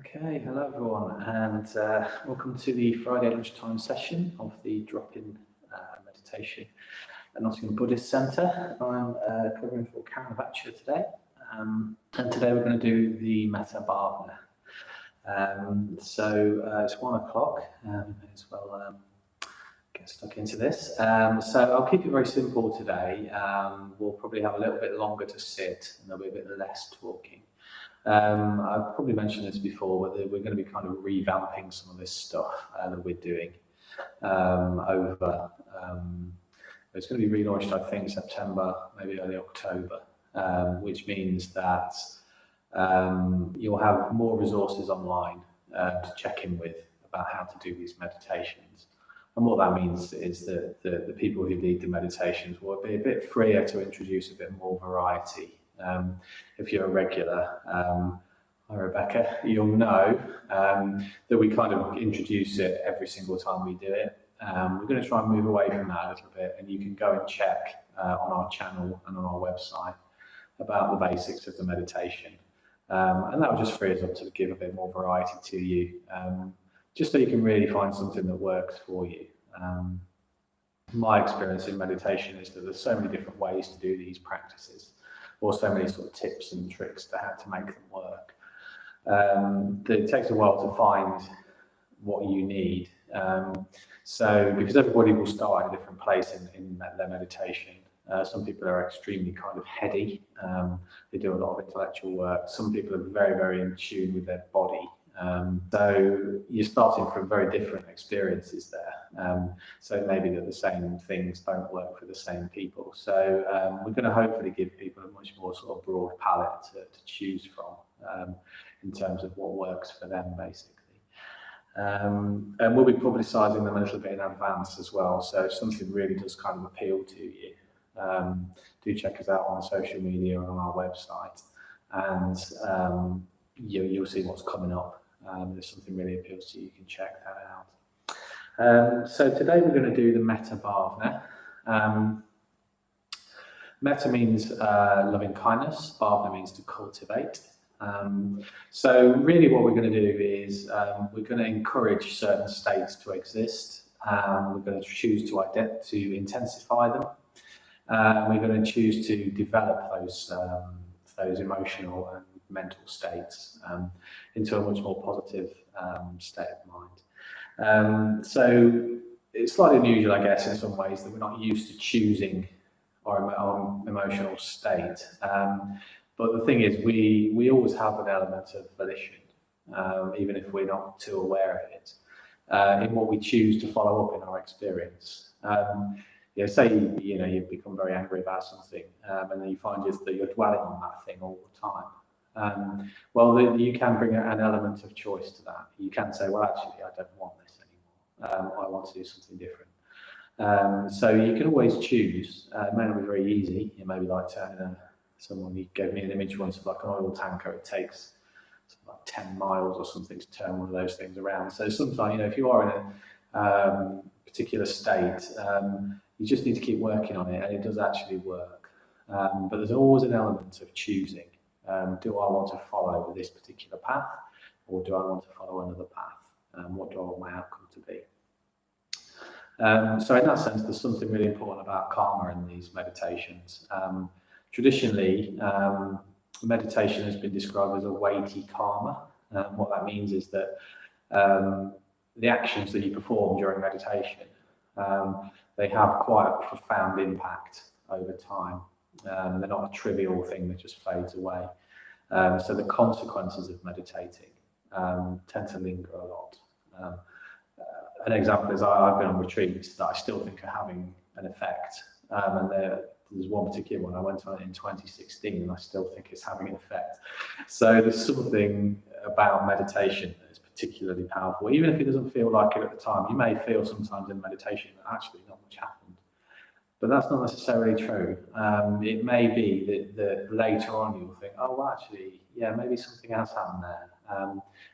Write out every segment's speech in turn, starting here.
Okay, hello everyone, and welcome to the Friday lunchtime session of the drop-in meditation at Nottingham Buddhist Centre. I'm covering for Karen Batcher today, and today we're going to do the Metta Bhavana. It's 1 o'clock, may as well get stuck into this. So I'll keep it very simple today. We'll probably have a little bit longer to sit, and there'll be a bit less talking. I've probably mentioned this before, but we're going to be kind of revamping some of this stuff that we're doing over. It's going to be relaunched, I think, September, maybe early October, which means that you'll have more resources online to check in with about how to do these meditations. And what that means is that the people who lead the meditations will be a bit freer to introduce a bit more variety. If you're a regular, hi Rebecca, you'll know that we kind of introduce it every single time we do it. We're going to try and move away from that a little bit, and you can go and check on our channel and on our website about the basics of the meditation. And that will just free us up to give a bit more variety to you, just so you can really find something that works for you. My experience in meditation is that there's so many different ways to do these practices, or so many sort of tips and tricks to how to make them work. That it takes a while to find what you need. So because everybody will start at a different place in their meditation. Some people are extremely kind of heady. They do a lot of intellectual work. Some people are very, very in tune with their body. So you're starting from very different experiences there. So it may be that the same things don't work for the same people. So we're going to hopefully give people a much more sort of broad palette to choose from in terms of what works for them, basically. And we'll be publicising them a little bit in advance as well. So if something really does kind of appeal to you, do check us out on social media or on our website, and you'll see what's coming up. If something really appeals to you, you can check that out. So today we're going to do the Metta Bhavana. Metta means loving kindness, Bhavana means to cultivate. So really what we're going to do is we're going to encourage certain states to exist. We're going to choose to intensify them. We're going to choose to develop those emotional and mental states into a much more positive state of mind. So it's slightly unusual, I guess, in some ways that we're not used to choosing our emotional state. But the thing is, we always have an element of volition, even if we're not too aware of it, in what we choose to follow up in our experience. Say you've become very angry about something, and then you find that you're dwelling on that thing all the time. Well, you can bring an element of choice to that. You can say, well, actually, I don't want this anymore. I want to do something different. So you can always choose. It may not be very easy. It may be like turning someone gave me an image once of like an oil tanker. It takes like 10 miles or something to turn one of those things around. So sometimes, if you are in a particular state, you just need to keep working on it, and it does actually work. But there's always an element of choosing. Do I want to follow this particular path, or do I want to follow another path? What do I want my outcome to be? So in that sense, there's something really important about karma in these meditations. Traditionally, meditation has been described as a weighty karma. What that means is that the actions that you perform during meditation, they have quite a profound impact over time. They're not a trivial thing that just fades away. So the consequences of meditating tend to linger a lot. An example is I've been on retreats that I still think are having an effect. And there's one particular one I went on in 2016, and I still think it's having an effect. So there's something about meditation that is particularly powerful. Even if it doesn't feel like it at the time, you may feel sometimes in meditation that actually not much happened. But that's not necessarily true. It may be that later on you'll think, oh, well, actually, yeah, maybe something else happened there.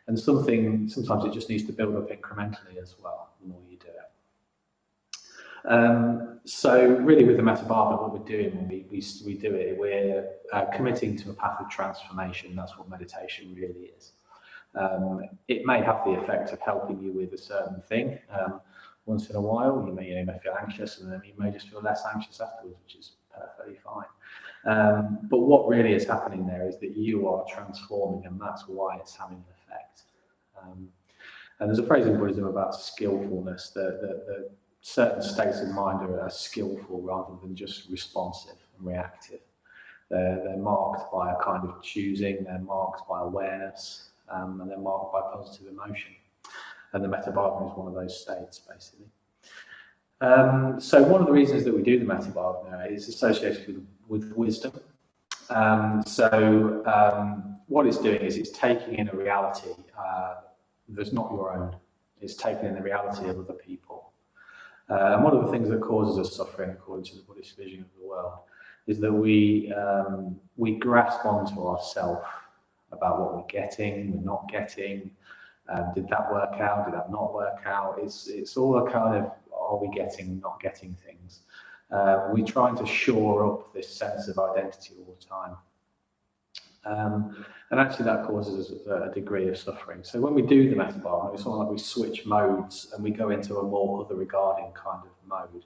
And sometimes it just needs to build up incrementally as well, the more you do it. So really with the Metta Bhavana, what we're doing when we do it, we're committing to a path of transformation. That's what meditation really is. It may have the effect of helping you with a certain thing. Once in a while, you may feel anxious, and then you may just feel less anxious afterwards, which is perfectly fine. But what really is happening there is that you are transforming, and that's why it's having an effect. And there's a phrase in Buddhism about skillfulness, that certain states of mind are skillful rather than just responsive and reactive. They're marked by a kind of choosing, they're marked by awareness, and they're marked by positive emotion. And the Metta Bhavana is one of those states, basically. So one of the reasons that we do the Metta Bhavana is associated with wisdom. What it's doing is it's taking in a reality that's not your own. It's taking in the reality of other people. And one of the things that causes us suffering, according to the Buddhist vision of the world, is that we grasp onto ourselves about what we're getting, we're not getting. Did that work out? Did that not work out? It's all a kind of, are we getting, not getting things? We're trying to shore up this sense of identity all the time. And actually that causes us a degree of suffering. So when we do the Metta Bhavana, it's almost like we switch modes and we go into a more other regarding kind of mode,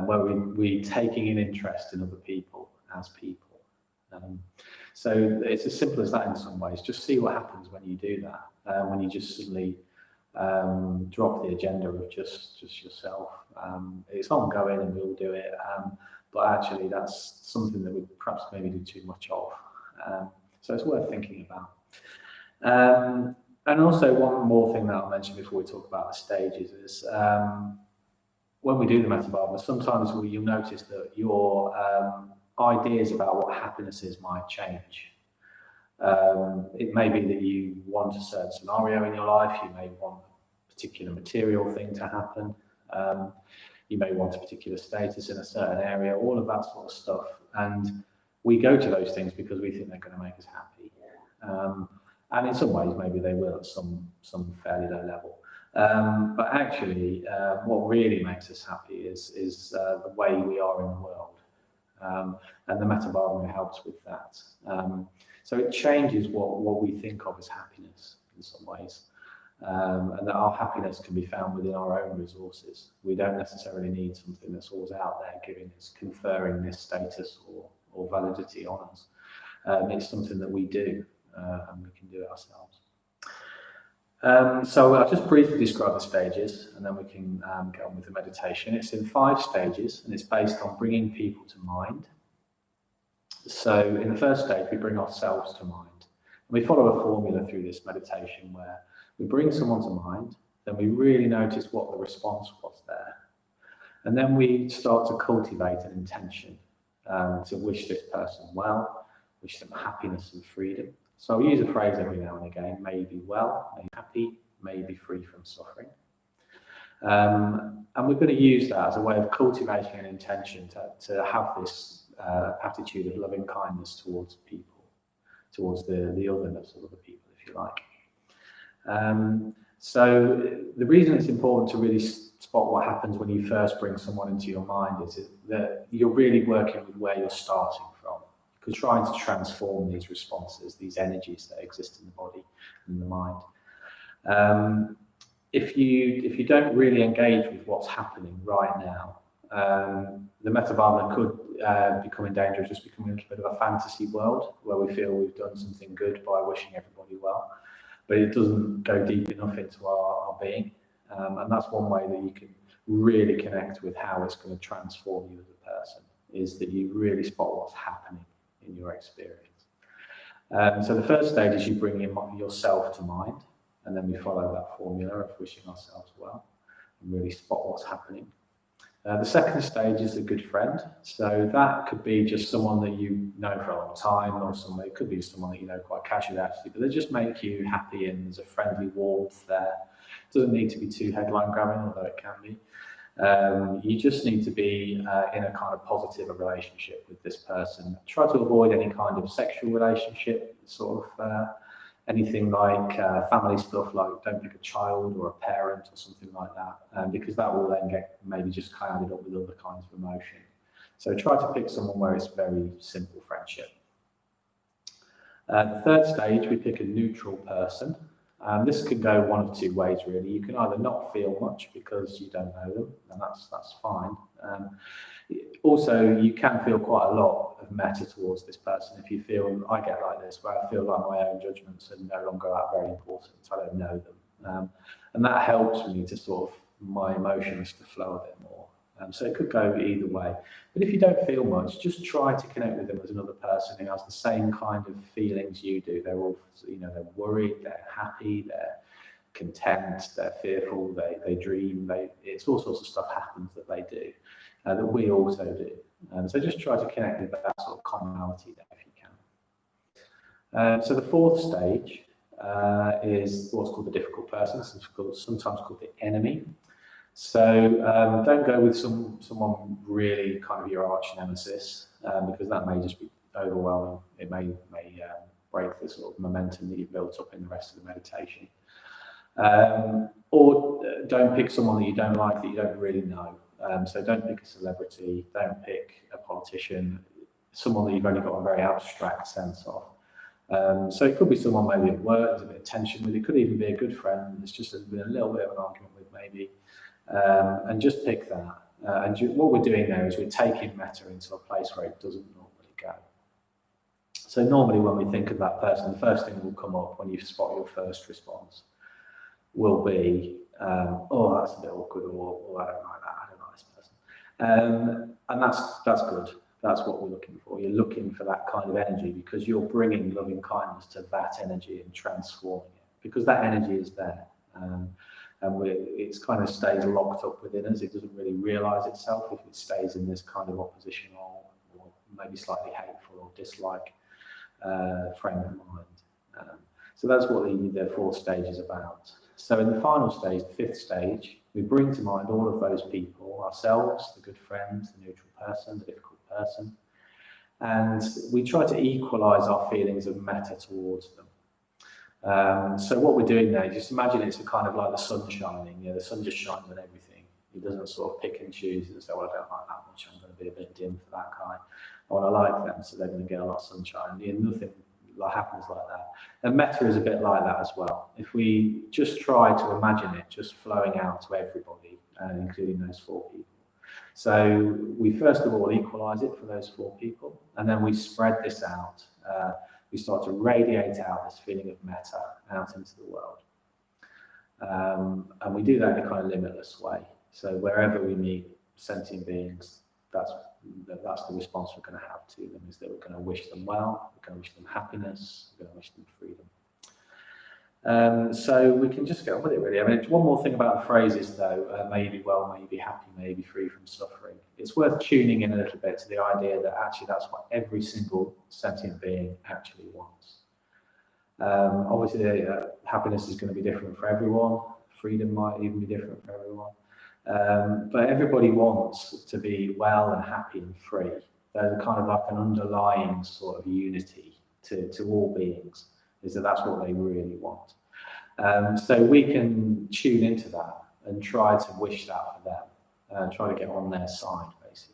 where we're taking an interest in other people as people. So it's as simple as that in some ways. Just see what happens when you do that, when you just suddenly drop the agenda of just yourself. It's ongoing and we'll do it, but actually that's something that we perhaps maybe do too much of. So it's worth thinking about. And also one more thing that I'll mention before we talk about the stages is when we do the Metta Bhavana, sometimes you'll notice that your ideas about what happiness is might change. It may be that you want a certain scenario in your life, you may want a particular material thing to happen, you may want a particular status in a certain area, all of that sort of stuff. And we go to those things because we think they're going to make us happy. And in some ways, maybe they will at some fairly low level. But actually, what really makes us happy is the way we are in the world. And the Metta Bhavana helps with that. So it changes what we think of as happiness in some ways. And that our happiness can be found within our own resources. We don't necessarily need something that's always out there giving us, conferring this status or validity on us. It's something that we do, and we can do it ourselves. So I'll just briefly describe the stages, and then we can get on with the meditation. It's in 5 stages, and it's based on bringing people to mind. So in the first stage, we bring ourselves to mind. And we follow a formula through this meditation where we bring someone to mind, then we really notice what the response was there. And then we start to cultivate an intention to wish this person well, wish them happiness and freedom. So I'll use a phrase every now and again, may you be well, may you be happy, may you be free from suffering. And we're going to use that as a way of cultivating an intention to have this attitude of loving kindness towards people, towards the otherness of other people, if you like. So the reason it's important to really spot what happens when you first bring someone into your mind is that you're really working with where you're starting from. Because trying to transform these responses, these energies that exist in the body and the mind. If you don't really engage with what's happening right now, the Metta Bhavana could become in danger of just becoming a little bit of a fantasy world where we feel we've done something good by wishing everybody well, but it doesn't go deep enough into our being. And that's one way that you can really connect with how it's going to transform you as a person, is that you really spot what's happening in your experience. So the first stage is you bring yourself to mind, and then we follow that formula of wishing ourselves well and really spot what's happening. The second stage is a good friend. So that could be just someone that you know for a long time, or it could be someone that you know quite casually actually, but they just make you happy and there's a friendly warmth there. It doesn't need to be too headline grabbing, although it can be. You just need to be in a kind of positive relationship with this person. Try to avoid any kind of sexual relationship, sort of anything like family stuff, like don't pick a child or a parent or something like that, because that will then get maybe just clouded up with other kinds of emotion. So try to pick someone where it's very simple friendship. The third stage, we pick a neutral person. This can go one of two ways, really. You can either not feel much because you don't know them, and that's fine. Also, you can feel quite a lot of metta towards this person if you feel, I get like this, where I feel like my own judgments are no longer that very important, I don't know them. And that helps me to sort of, my emotions to flow a bit more. So it could go either way. But if you don't feel much, just try to connect with them as another person who has the same kind of feelings you do. They're all, they're worried, they're happy, they're content, they're fearful, they dream, it's all sorts of stuff happens that they do, that we also do. So just try to connect with that sort of commonality there if you can. So the fourth stage is what's called the difficult person, sometimes called the enemy. So don't go with someone really kind of your arch nemesis, because that may just be overwhelming. It may break the sort of momentum that you've built up in the rest of the meditation. Or don't pick someone that you don't like, that you don't really know. So don't pick a celebrity, don't pick a politician, someone that you've only got a very abstract sense of. So it could be someone maybe at work, there's a bit of tension with, it could even be a good friend, it's just there's been a little bit of an argument with maybe. And just pick that. What we're doing there is we're taking metta into a place where it doesn't normally go. So normally when we think of that person, the first thing that will come up when you spot your first response will be, oh, that's a bit awkward, or I don't like that, I don't like this person. And that's good. That's what we're looking for. You're looking for that kind of energy because you're bringing loving kindness to that energy and transforming it, because that energy is there. And it kind of stays locked up within us. It doesn't really realise itself if it stays in this kind of oppositional or maybe slightly hateful or dislike frame of mind. So that's what the fourth stage is about. So in the final stage, the fifth stage, we bring to mind all of those people, ourselves, the good friend, the neutral person, the difficult person, and we try to equalise our feelings of metta towards them. So what we're doing there, just imagine it's a kind of like the sun shining. The sun just shines on everything. It doesn't sort of pick and choose and say, well, I don't like that much, I'm going to be a bit dim for that guy. Or I like them, so they're going to get a lot of sunshine. Nothing happens like that. And metta is a bit like that as well. If we just try to imagine it just flowing out to everybody, including those four people. So we first of all equalise it for those four people, and then we spread this out. We start to radiate out this feeling of metta out into the world. And we do that in a kind of limitless way. So wherever we meet sentient beings, that's the response we're going to have to them, is that we're going to wish them well, we're going to wish them happiness, we're going to wish them freedom. So we can just get on with it, really. I mean, one more thing about the phrases, though, may you be well, may you be happy, may you be free from suffering. It's worth tuning in a little bit to the idea that actually that's what every single sentient being actually wants. Obviously, happiness is going to be different for everyone. Freedom might even be different for everyone. But everybody wants to be well and happy and free. There's kind of like an underlying sort of unity to all beings, is that's what they really want. So we can tune into that and try to wish that for them, and try to get on their side, basically.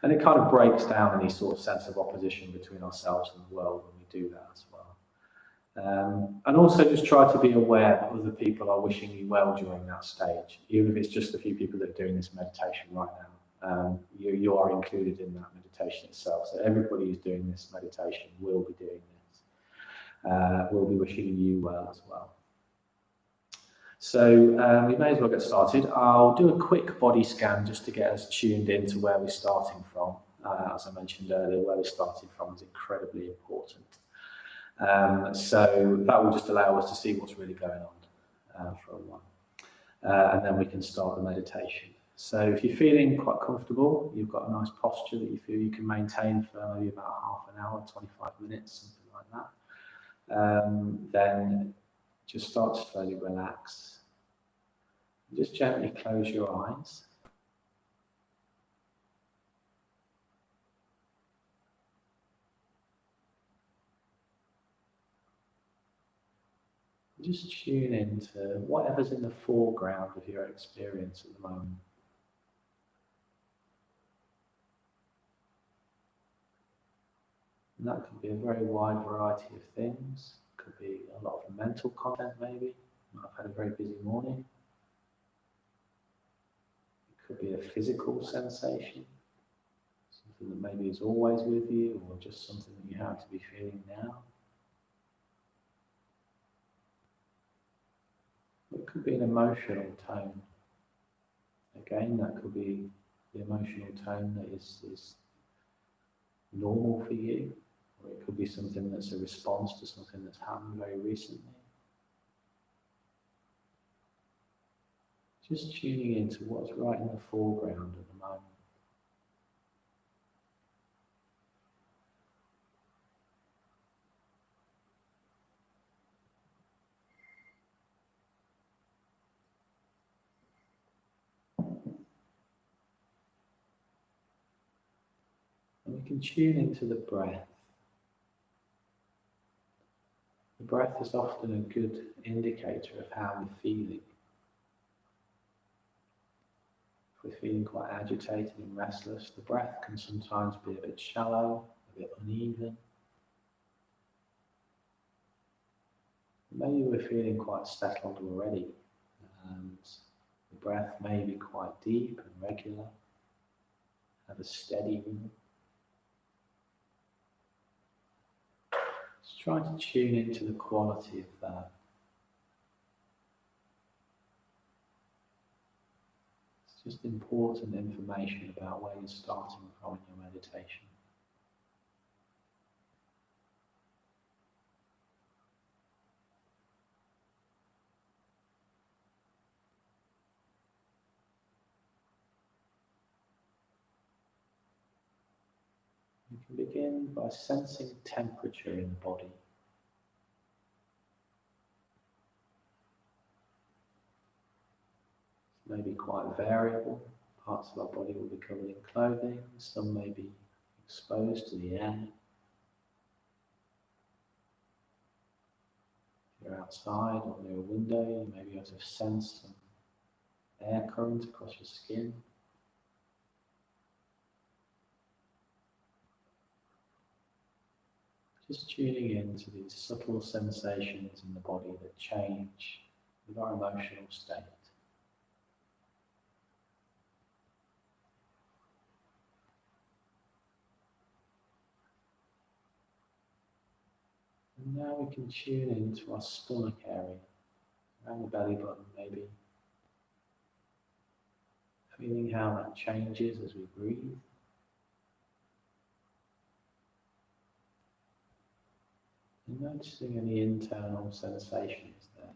And it kind of breaks down any sort of sense of opposition between ourselves and the world when we do that as well. And also just try to be aware that other people are wishing you well during that stage, even if it's just a few people that are doing this meditation right now. You are included in that meditation itself. So everybody who's doing this meditation will be doing this. We'll be wishing you well as well. So we may as well get started. I'll do a quick body scan just to get us tuned into where we're starting from. As I mentioned earlier, where we're starting from is incredibly important. So that will just allow us to see what's really going on for a while. And then we can start the meditation. So if you're feeling quite comfortable, you've got a nice posture that you feel you can maintain for maybe about half an hour, 25 minutes, something like that. Then just start to slowly relax. Just gently close your eyes. Just tune into whatever's in the foreground of your experience at the moment. And that could be a very wide variety of things. It could be a lot of mental content maybe. I've had a very busy morning. It could be a physical sensation, something that maybe is always with you, or just something that you have to be feeling now. It could be an emotional tone. Again, that could be the emotional tone that is normal for you, or it could be something that's a response to something that's happened very recently. Just tuning into what's right in the foreground at the moment. And we can tune into the breath. The breath is often a good indicator of how we're feeling. If we're feeling quite agitated and restless, the breath can sometimes be a bit shallow, a bit uneven. Maybe we're feeling quite settled already, and the breath may be quite deep and regular, have a steady rhythm. Just try to tune into the quality of that. It's just important information about where you're starting from in your meditation. You can begin by sensing temperature in the body. It may be quite variable. Parts of our body will be covered in clothing, some may be exposed to the air. If you're outside or near a window, you may be able to sense some air current across your skin. Just tuning into these subtle sensations in the body that change with our emotional state. And now we can tune into our stomach area, around the belly button maybe. Feeling how that changes as we breathe. And noticing any internal sensations there.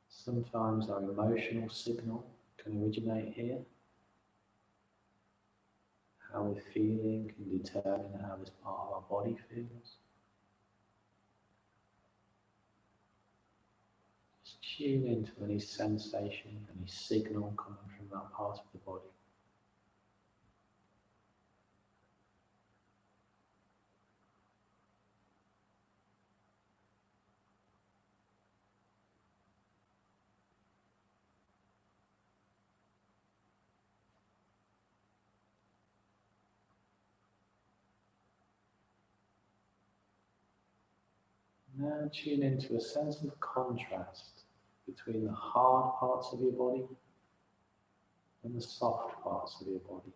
Sometimes our emotional signal can originate here. How we're feeling can determine how this part of our body feels. Just tune into any sensation, any signal coming from that part of the body. Now tune into a sense of contrast between the hard parts of your body and the soft parts of your body.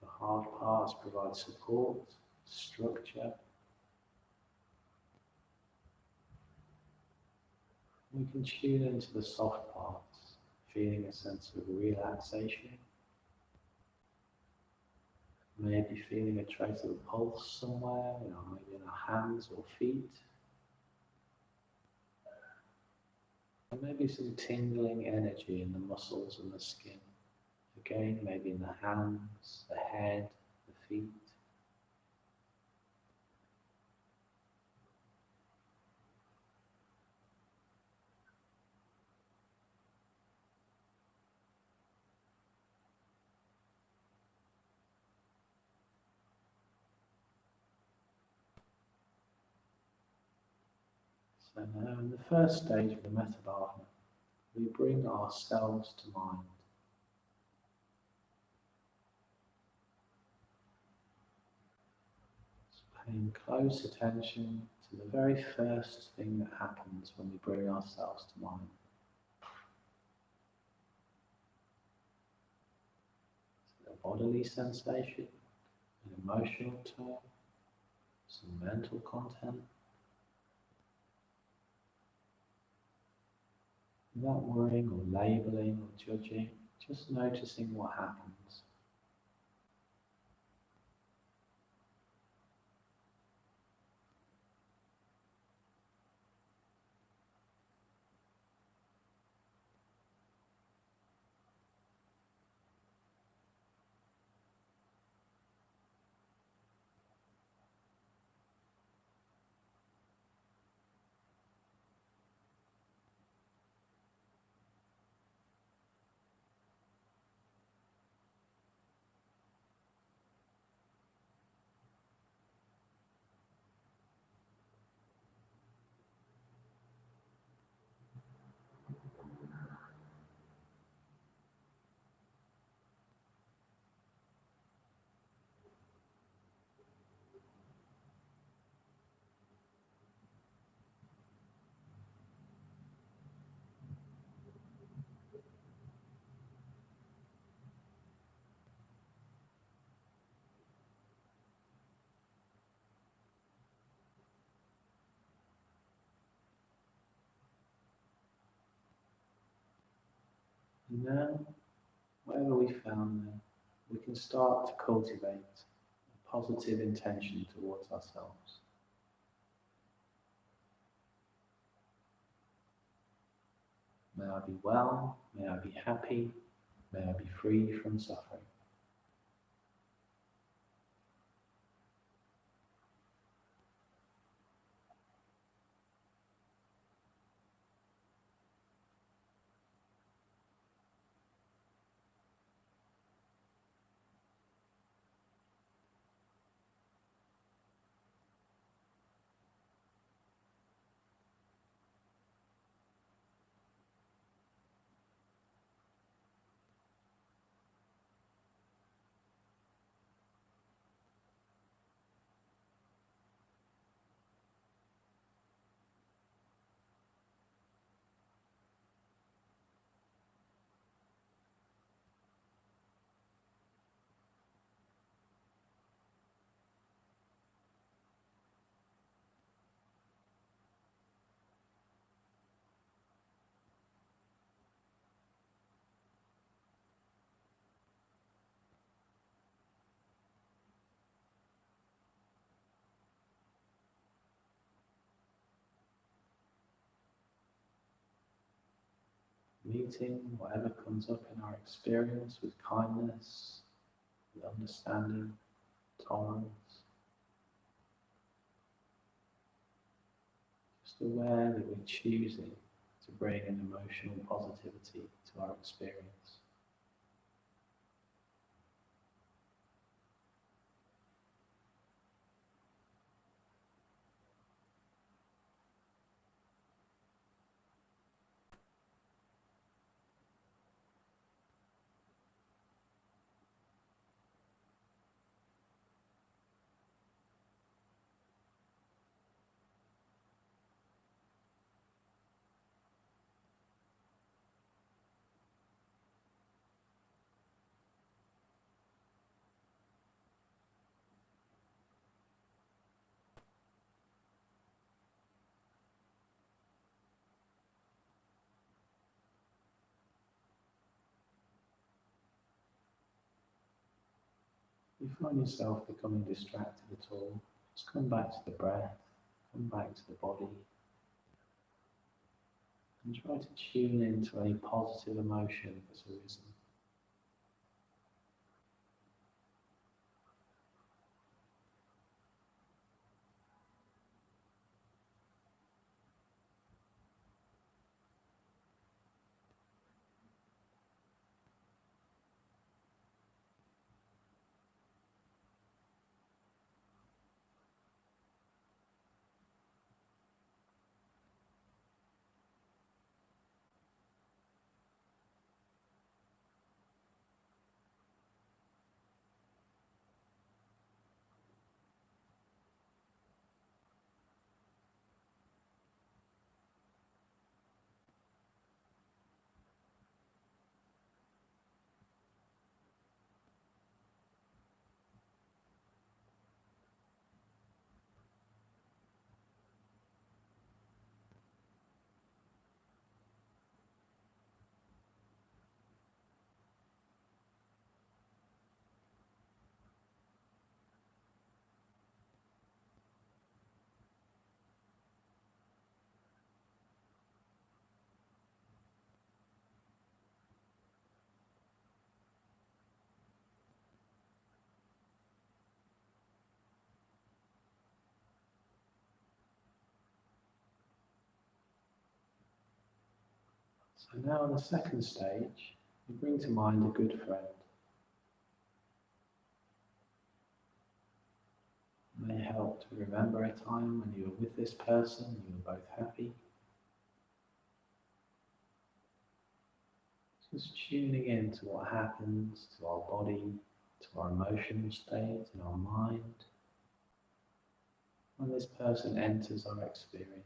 The hard parts provide support, structure. We can tune into the soft parts, feeling a sense of relaxation. Maybe feeling a trace of a pulse somewhere, maybe in our hands or feet. And maybe some tingling energy in the muscles and the skin. Again, maybe in the hands, the head, the feet. So now in the first stage of the Metta Bhavana, we bring ourselves to mind. Paying close attention to the very first thing that happens when we bring ourselves to mind. So a bodily sensation, an emotional tone, some mental content. Without worrying or labeling or judging, just noticing what happens. And now, whatever we found there, we can start to cultivate a positive intention towards ourselves. May I be well, may I be happy, may I be free from suffering. Meeting whatever comes up in our experience with kindness, with understanding, tolerance. Just aware that we're choosing to bring an emotional positivity to our experience. If you find yourself becoming distracted at all, just come back to the breath, come back to the body, and try to tune into any positive emotion that's arisen. So now on the second stage, you bring to mind a good friend. It may help to remember a time when you were with this person, you were both happy. Just tuning in to what happens to our body, to our emotional state, in our mind, when this person enters our experience.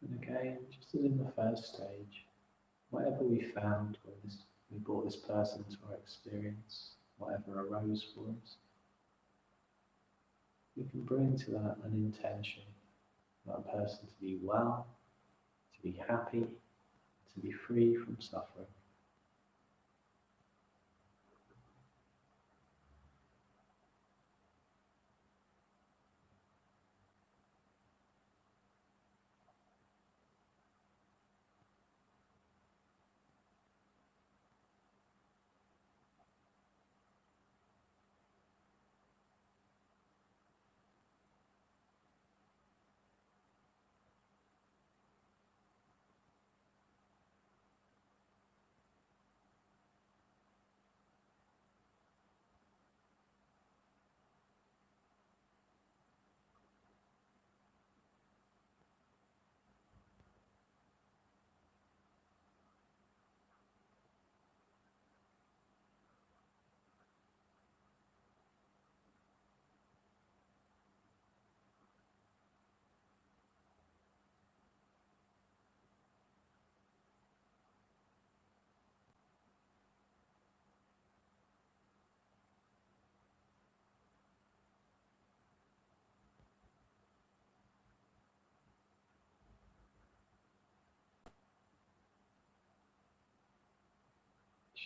And again, just as in the first stage, whatever we found when we brought this person to our experience, whatever arose for us, we can bring to that an intention for that person to be well, to be happy, to be free from suffering.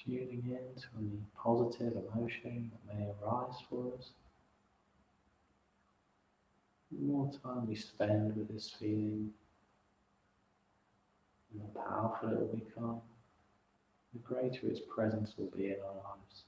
Tuning in to any positive emotion that may arise for us. The more time we spend with this feeling, the more powerful it will become, the greater its presence will be in our lives.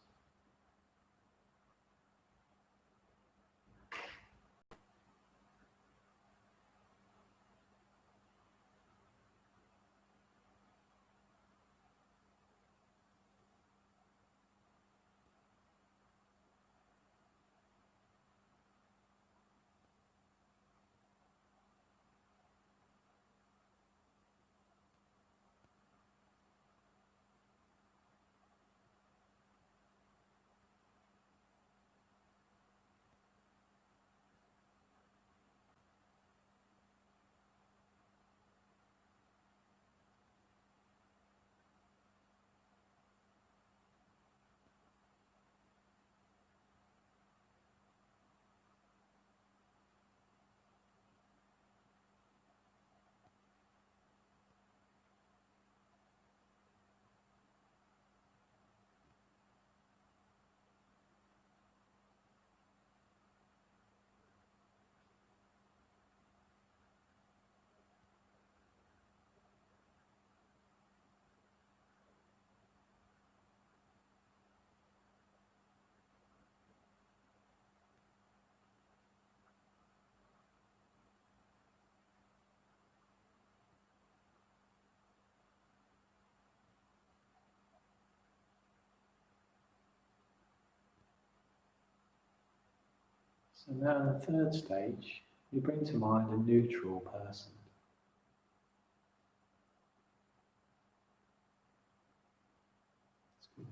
So now in the third stage, we bring to mind a neutral person.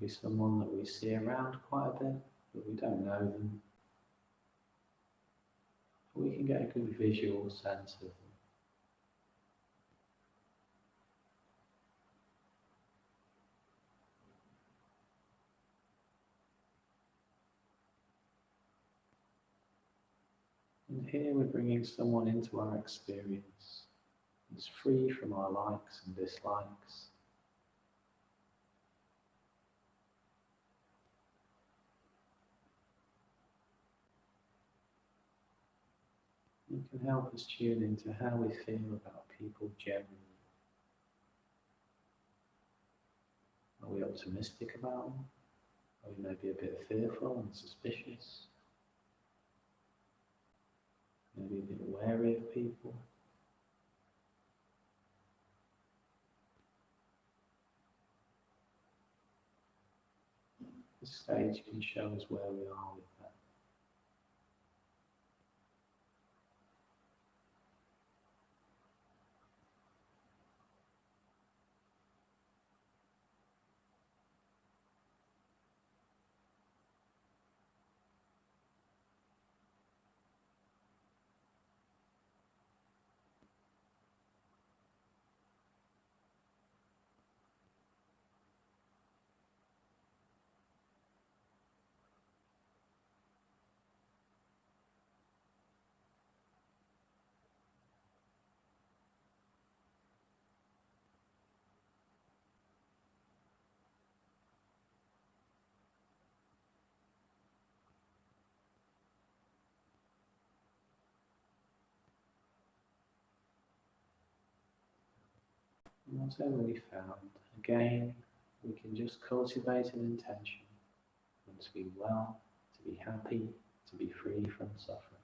Could be someone that we see around quite a bit, but we don't know them. We can get a good visual sense of them. And here we're bringing someone into our experience that's free from our likes and dislikes. It can help us tune into how we feel about people generally. Are we optimistic about them? Are we maybe a bit fearful and suspicious? Maybe a bit wary of people? This stage can show us where we are with that. And whatever we found, again, we can just cultivate an intention to be well, to be happy, to be free from suffering.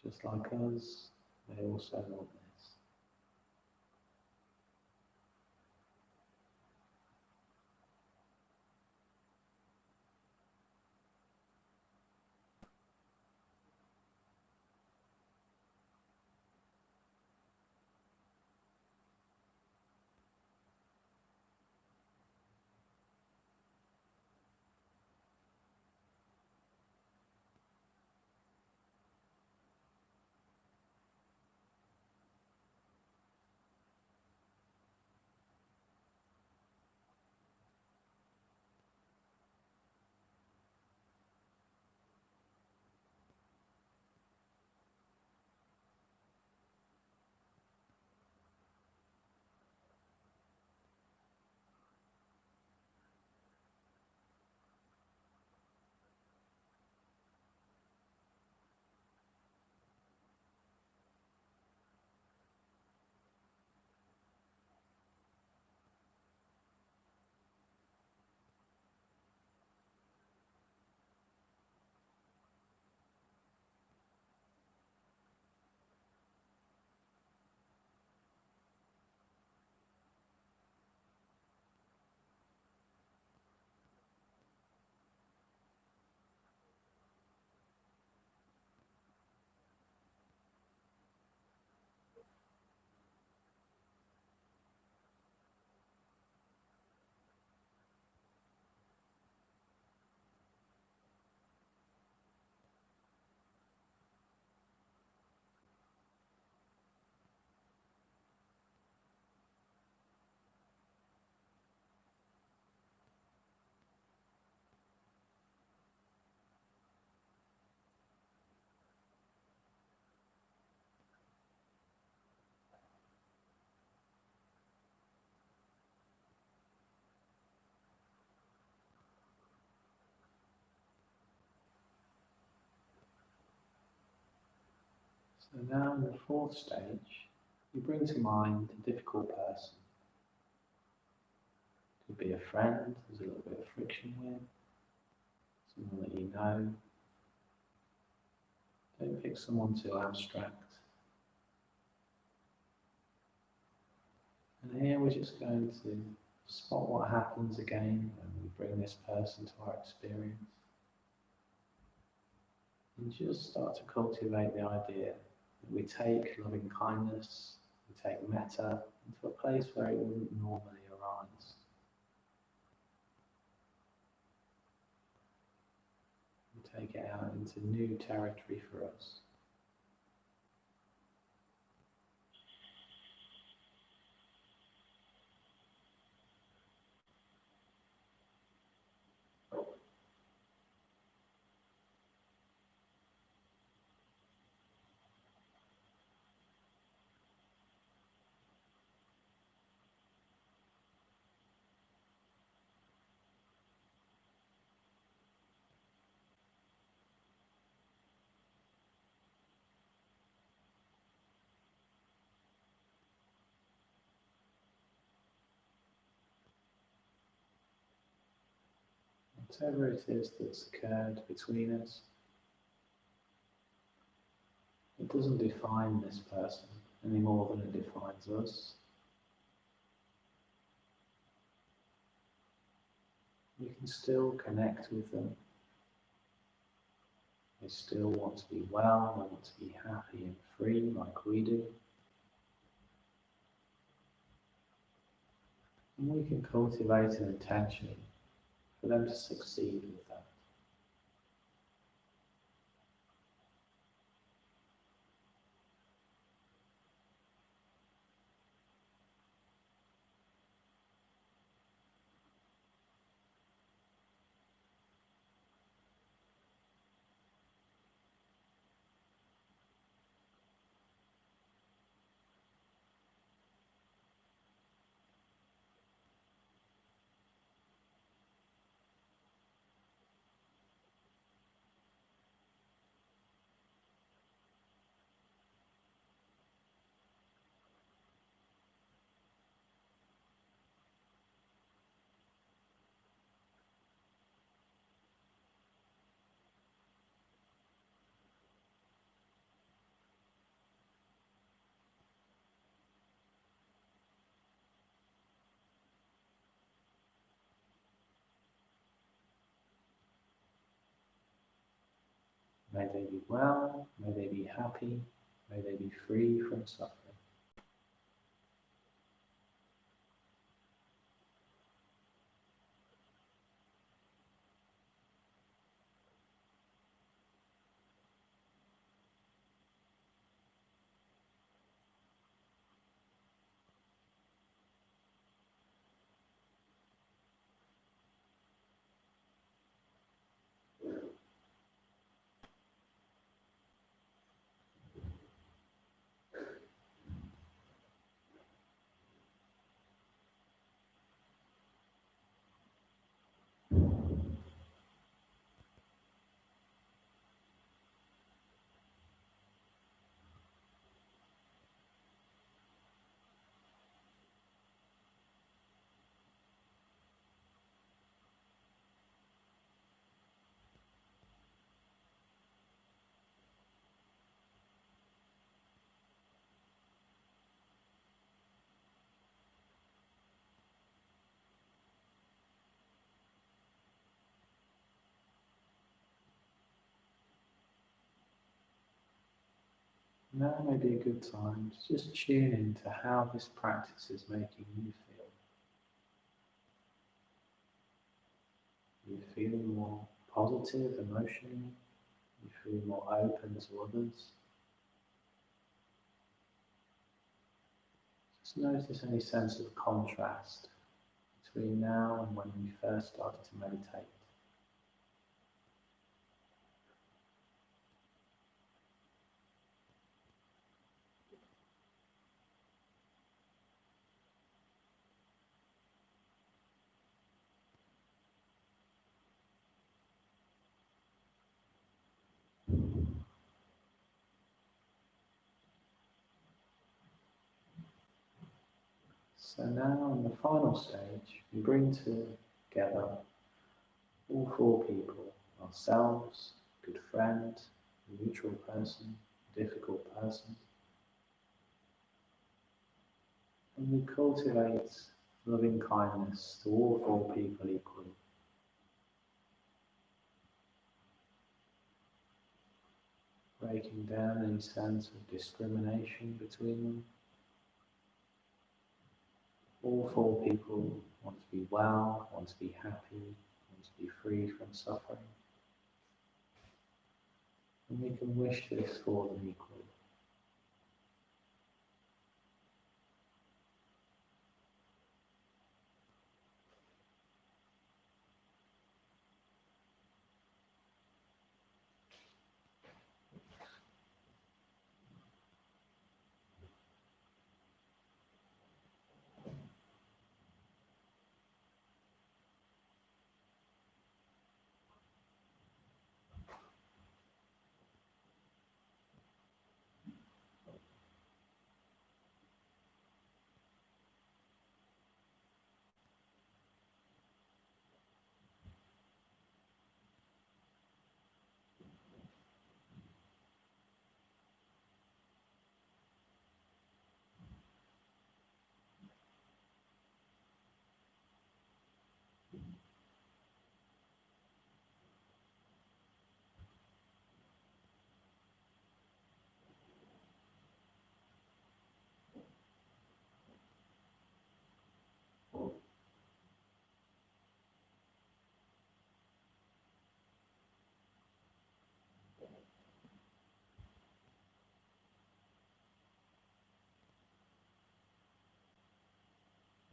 Just like us, they also want this. So now in the fourth stage, you bring to mind a difficult person. Could be a friend there's a little bit of friction with, someone that you know. Don't pick someone too abstract. And here we're just going to spot what happens again when we bring this person to our experience. And just start to cultivate the idea that we take loving kindness, we take metta into a place where it wouldn't normally arise. take it out into new territory for us. Whatever it is that's occurred between us, it doesn't define this person any more than it defines us. We can still connect with them. They still want to be well, they want to be happy and free like we do. And we can cultivate an intention for them to succeed with that. May they be well, may they be happy, may they be free from suffering. Now may be a good time to just tune into how this practice is making you feel. You feel more positive emotionally, you feel more open to others. Just notice any sense of contrast between now and when you first started to meditate. So now in the final stage, we bring together all four people, ourselves, good friend, neutral person, difficult person, and we cultivate loving kindness to all four people equally. Breaking down any sense of discrimination between them. All four people want to be well, want to be happy, want to be free from suffering. And we can wish this for them equally.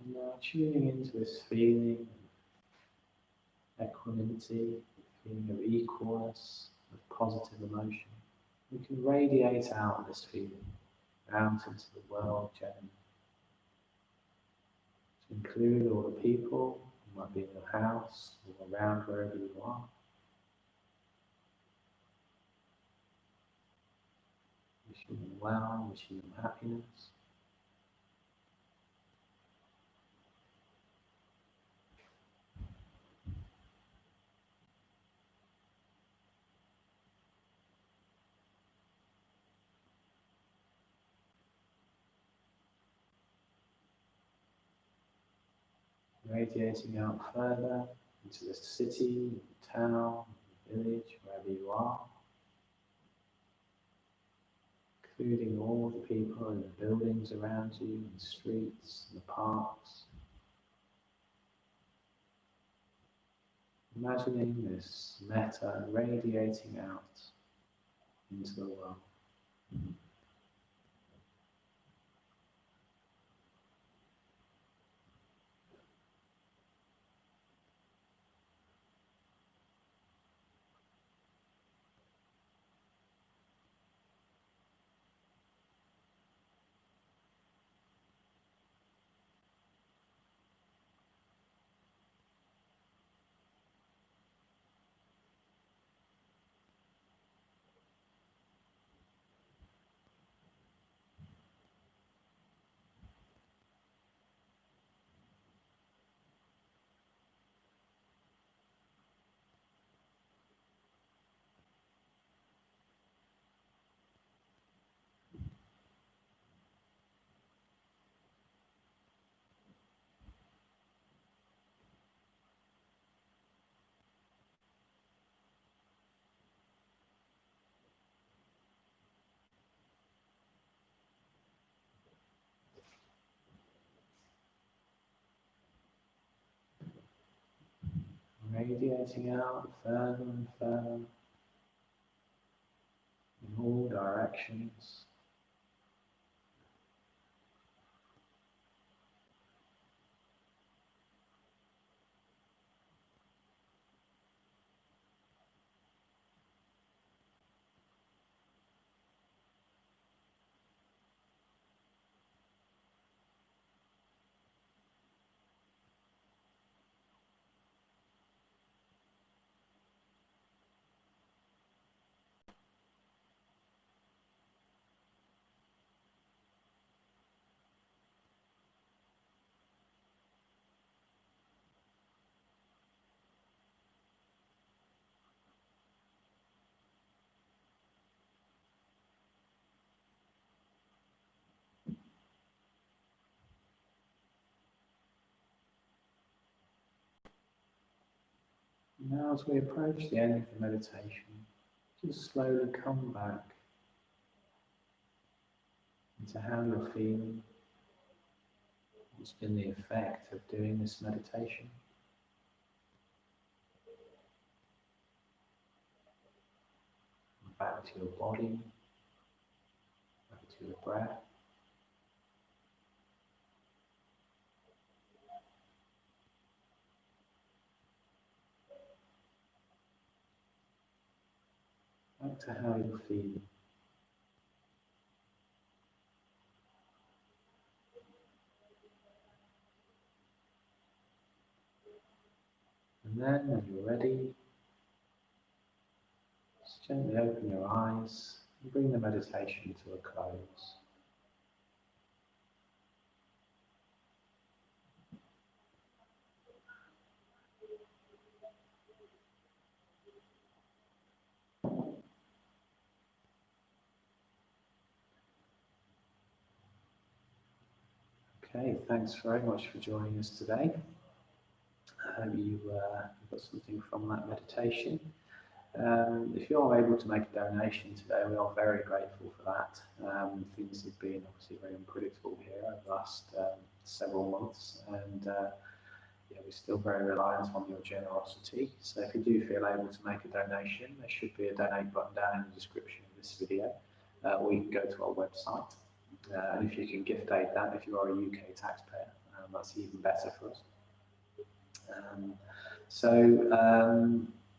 And now tuning into this feeling of equanimity, feeling of equalness, of positive emotion, we can radiate out this feeling out into the world generally, to include all the people who might be in your house or around wherever you are. Wishing them well, wishing them happiness. Radiating out further into the city, the town, the village, wherever you are, including all the people in the buildings around you, in the streets, in the parks. Imagining this metta radiating out into the world. Radiating out further and further in all directions. Now as we approach the end of the meditation, just slowly come back into how you're feeling, what's been the effect of doing this meditation. back to your body, back to your breath. Back to how you're feeling. And then when you're ready, just gently open your eyes and bring the meditation to a close. Okay, thanks very much for joining us today. I hope you got something from that meditation. If you are able to make a donation today, we are very grateful for that. Things have been obviously very unpredictable here over the last several months, and yeah, we're still very reliant on your generosity. So if you do feel able to make a donation, there should be a donate button down in the description of this video, or you can go to our website. And if you can gift aid that, if you are a UK taxpayer, that's even better for us.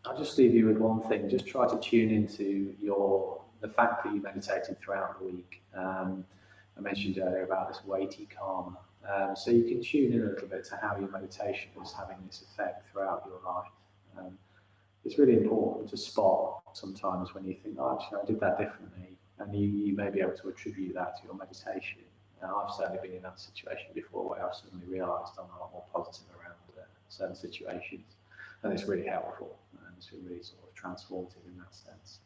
I'll just leave you with one thing. Just try to tune into the fact that you meditated throughout the week. I mentioned earlier about this weighty karma. So you can tune in a little bit to how your meditation is having this effect throughout your life. It's really important to spot sometimes when you think, oh, actually, I did that differently. And you may be able to attribute that to your meditation. I've certainly been in that situation before where I've suddenly realised I'm a lot more positive around certain situations. And it's really helpful. And it's been really sort of transformative in that sense.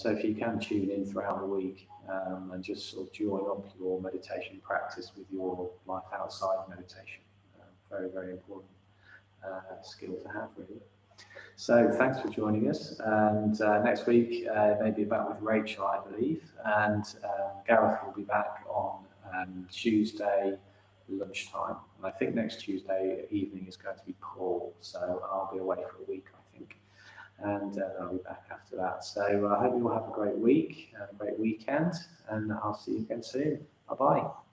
So if you can tune in throughout the week and just sort of join up your meditation practice with your life outside meditation, very, very important skill to have, really. So thanks for joining us, and next week maybe back with Rachel, I believe, and Gareth will be back on Tuesday lunchtime, and I think next Tuesday evening is going to be Paul, so I'll be away for a week, I think, and I'll be back after that. So I hope you all have a great week and a great weekend, and I'll see you again soon. Bye bye.